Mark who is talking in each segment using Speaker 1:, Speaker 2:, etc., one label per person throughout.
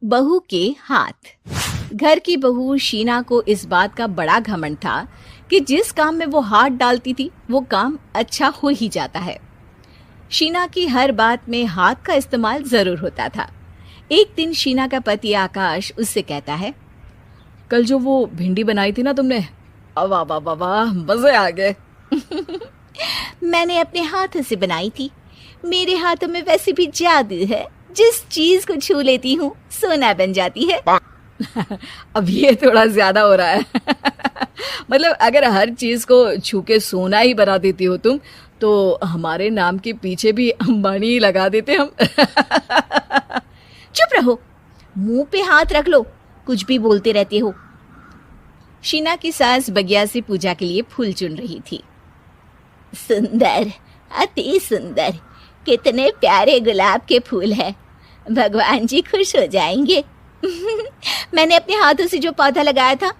Speaker 1: बहू के हाथ। घर की बहू शीना को इस बात का बड़ा घमंड था कि जिस काम में वो हाथ डालती थी वो काम अच्छा हो ही जाता है। शीना की हर बात में हाथ का इस्तेमाल जरूर होता था। एक दिन शीना का पति आकाश उससे कहता है,
Speaker 2: कल जो वो भिंडी बनाई थी ना तुमने, वाह वाह वाह वाह, मजे आ गए।
Speaker 1: मैंने अपने हाथों से बनाई थी। मेरे हाथों में वैसे भी जादू है, जिस चीज को छू लेती हूँ सोना बन जाती है।
Speaker 2: अब ये थोड़ा ज्यादा हो रहा है। मतलब अगर हर चीज को छू के सोना ही बना देती हो तुम, तो हमारे नाम के पीछे भी अंबानी ही लगा देते हम।
Speaker 1: चुप रहो, मुंह पे हाथ रख लो, कुछ भी बोलते रहते हो। शीना की सास बगिया से पूजा के लिए फूल चुन रही थी। सुंदर, अति सुंदर, कितने प्यारे गुलाब के फूल हैं। भगवान जी खुश हो जाएंगे। मैंने अपने हाथों से जो पौधा लगाया था,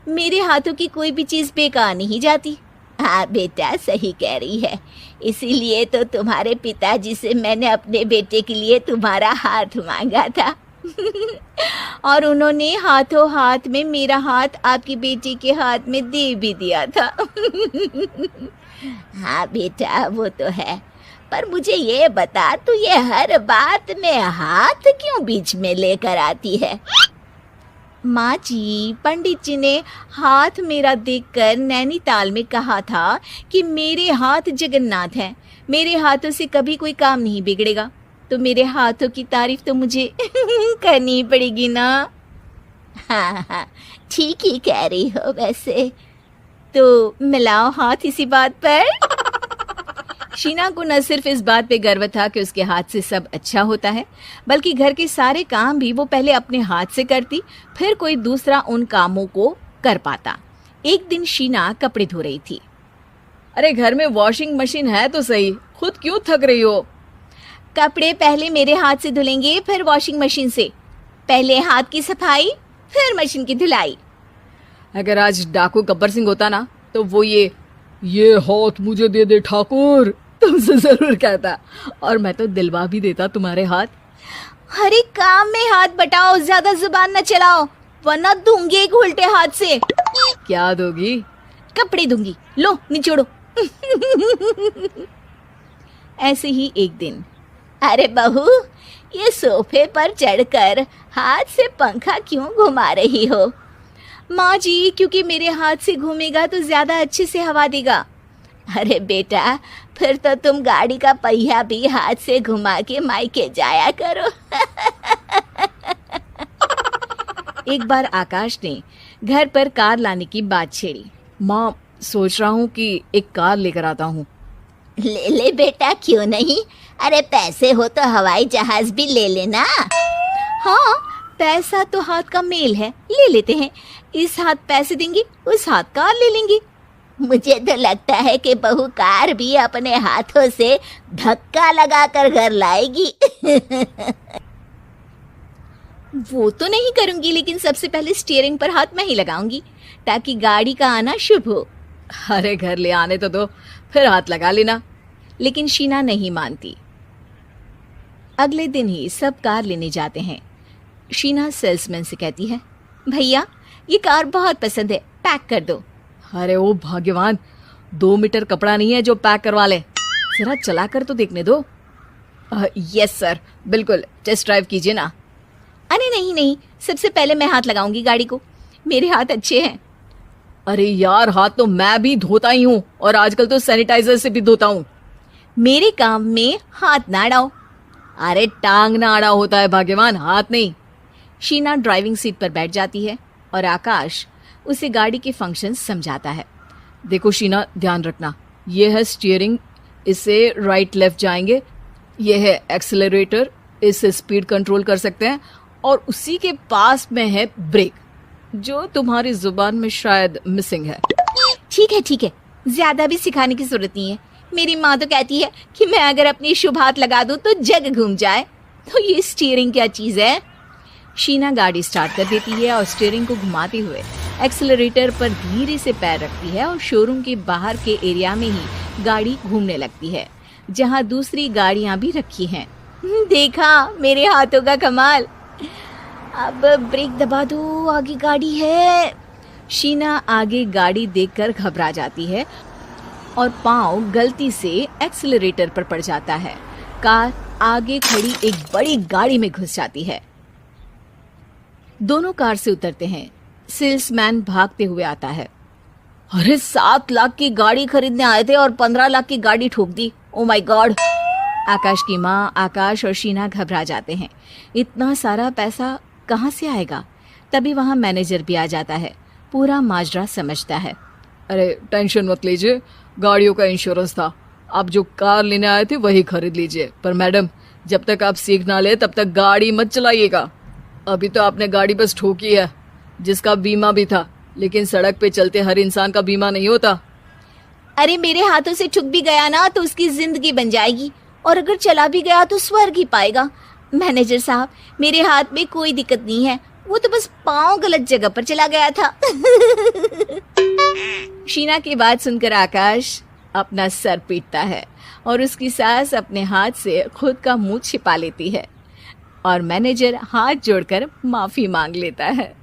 Speaker 1: मेरे हाथों की कोई भी चीज बेकार नहीं जाती। हाँ बेटा, सही कह रही है। इसीलिए तो तुम्हारे पिताजी से मैंने अपने बेटे के लिए तुम्हारा हाथ मांगा था। और उन्होंने हाथों हाथ में मेरा हाथ आपकी बेटी के हाथ में दे भी दिया था। हाँ बेटा, वो तो है, पर मुझे ये बता, तू ये हर बात में हाथ क्यों बीच में लेकर आती है? माँ जी, पंडित जी ने हाथ मेरा देखकर नैनीताल में कहा था कि मेरे हाथ जगन्नाथ हैं, मेरे हाथों से कभी कोई काम नहीं बिगड़ेगा। तो मेरे हाथों की तारीफ तो मुझे करनी पड़ेगी ना। हाँ हाँ, ठीक ही कह रही हो वैसे। तो मिलाओ हाथ इसी बात पर। शीना को न सिर्फ इस बात पे गर्व था कि उसके हाथ से सब अच्छा होता है, बल्कि घर के सारे काम भी वो पहले अपने हाथ से करती, फिर कोई दूसरा उन कामों को कर पाता। एक दिन शीना कपड़े धो रही थी।
Speaker 2: अरे घर में वॉशिंग मशीन है तो सही, खुद क्यों थक रही हो?
Speaker 1: कपड़े पहले मेरे हाथ से धुलेंगे, फिर वॉशिंग मशीन से। पहले हाथ की सफाई, फिर मशीन की धुलाई।
Speaker 2: अगर आज डाकू गब्बर सिंह होता ना, तो वो ये हाथ मुझे दे दे ठाकुर तुमसे जरूर कहता, और मैं तो दिलवा भी देता तुम्हारे हाथ।
Speaker 1: हर एक काम में हाथ बटाओ, ज्यादा जुबान न चलाओ, वरना दूंगी एक उल्टे हाथ से।
Speaker 2: क्या दोगी?
Speaker 1: कपड़े दूंगी, लो निचोड़ो। ऐसे ही एक दिन, अरे बहू, ये सोफे पर चढ़कर हाथ से पंखा क्यों घुमा रही हो? माँ जी, क्योंकि मेरे हाथ से घूमेगा तो ज्यादा अच्छे से हवा देगा। अरे बेटा, फिर तो तुम गाड़ी का पहिया भी हाथ से घुमा के मायके जाया करो। एक बार आकाश ने घर पर कार लाने की बात छेड़ी।
Speaker 2: माँ, सोच रहा हूँ कि एक कार लेकर आता हूँ।
Speaker 1: ले ले बेटा, क्यों नहीं? अरे पैसे हो तो हवाई जहाज भी ले लेना। हाँ, पैसा तो हाथ का मेल है, ले लेते हैं। इस हाथ पैसे देंगी, उस हाथ कार ले लेंगी। मुझे तो लगता है कि बहू कार भी अपने हाथों से धक्का लगाकर घर लाएगी। वो तो नहीं करूंगी, लेकिन सबसे पहले स्टीयरिंग पर हाथ मैं ही लगाऊंगी, ताकि गाड़ी का आना शुभ हो।
Speaker 2: अरे घर ले आने तो दो, फिर हाथ लगा लेना।
Speaker 1: लेकिन शीना नहीं मानती। अगले दिन ही सब कार लेने जाते हैं। शीना सेल्समैन से कहती है, भैया ये कार बहुत पसंद है, पैक कर दो।
Speaker 2: अरे ओ भाग्यवान, 2 मीटर कपड़ा नहीं है जो पैक करवा ले, जरा चला कर तो देखने दो। यस सर, बिल्कुल, टेस्ट ड्राइव कीजिए ना।
Speaker 1: अरे नहीं नहीं, सबसे पहले मैं हाथ लगाऊंगी गाड़ी को, मेरे हाथ अच्छे हैं।
Speaker 2: अरे यार, हाथ तो मैं भी धोता ही हूँ, और आजकल तो सैनिटाइजर से भी धोता हूँ।
Speaker 1: मेरे काम में हाथ ना अड़ाओ।
Speaker 2: अरे टांग ना अड़ा होता है भाग्यवान, हाथ नहीं।
Speaker 1: शीना ड्राइविंग सीट पर बैठ जाती है और आकाश उसे गाड़ी के फंक्शन समझाता है।
Speaker 2: देखो शीना, ध्यान रखना, ये है स्टीयरिंग, इससे राइट लेफ्ट जाएंगे। ये है एक्सेलरेटर, इससे स्पीड कंट्रोल कर सकते हैं। और उसी के पास में है ब्रेक, जो तुम्हारी जुबान में शायद मिसिंग है।
Speaker 1: ठीक है, ज्यादा भी सिखाने की जरूरत नहीं है। मेरी माँ तो कहती है कि मैं अगर अपनी शुभ हाथ लगा दूं तो जग घूम जाए। तो ये स्टीयरिंग क्या चीज है? शीना गाड़ी स्टार्ट कर देती है और स्टीयरिंग को घुमाते हुए एक्सेलरेटर पर धीरे से पैर रखती है, और शोरूम के बाहर के एरिया में ही गाड़ी घूमने लगती है, जहाँ दूसरी गाड़ियां भी रखी हैं। देखा मेरे हाथों का कमाल। अब ब्रेक दबा दो, आगे गाड़ी है।
Speaker 2: शीना आगे गाड़ी देखकर घबरा जाती है और पाँव गलती से एक्सीलरेटर पर पड़ जाता है। कार आगे खड़ी एक बड़ी गाड़ी में घुस जाती है। दोनों कार से उतरते हैं। सेल्समैन भागते हुए आता है। अरे 7 लाख की गाड़ी खरीदने आए थे और 15 लाख की गाड़ी ठोक दी। Oh my God. आकाश की माँ, आकाश और शीना घबरा जाते हैं। इतना सारा पैसा कहाँ से आएगा? तभी वहां मैनेजर भी आ जाता है। पूरा माजरा समझता है। अरे टेंशन मत लीजिए, गाड़ियों का इंश्योरेंस था। आप जो कार लेने आए थे वही खरीद लीजिए। पर मैडम, जब तक आप सीख ना ले तब तक गाड़ी मत चलाइएगा। अभी तो आपने गाड़ी बस ठोकी है, जिसका बीमा भी था, लेकिन सड़क पे चलते हर इंसान का बीमा नहीं होता।
Speaker 1: अरे मेरे हाथों से छुप भी गया ना तो उसकी जिंदगी बन जाएगी, और अगर चला भी गया तो स्वर्ग ही पाएगा। मैनेजर साहब, मेरे हाथ में कोई दिक्कत नहीं है, वो तो बस पाँव गलत जगह पर चला गया था।
Speaker 2: शीना की बात सुनकर आकाश अपना सर पीटता है और उसकी सास अपने हाथ से खुद का मुंह छिपा लेती है और मैनेजर हाथ जोड़कर माफी मांग लेता है।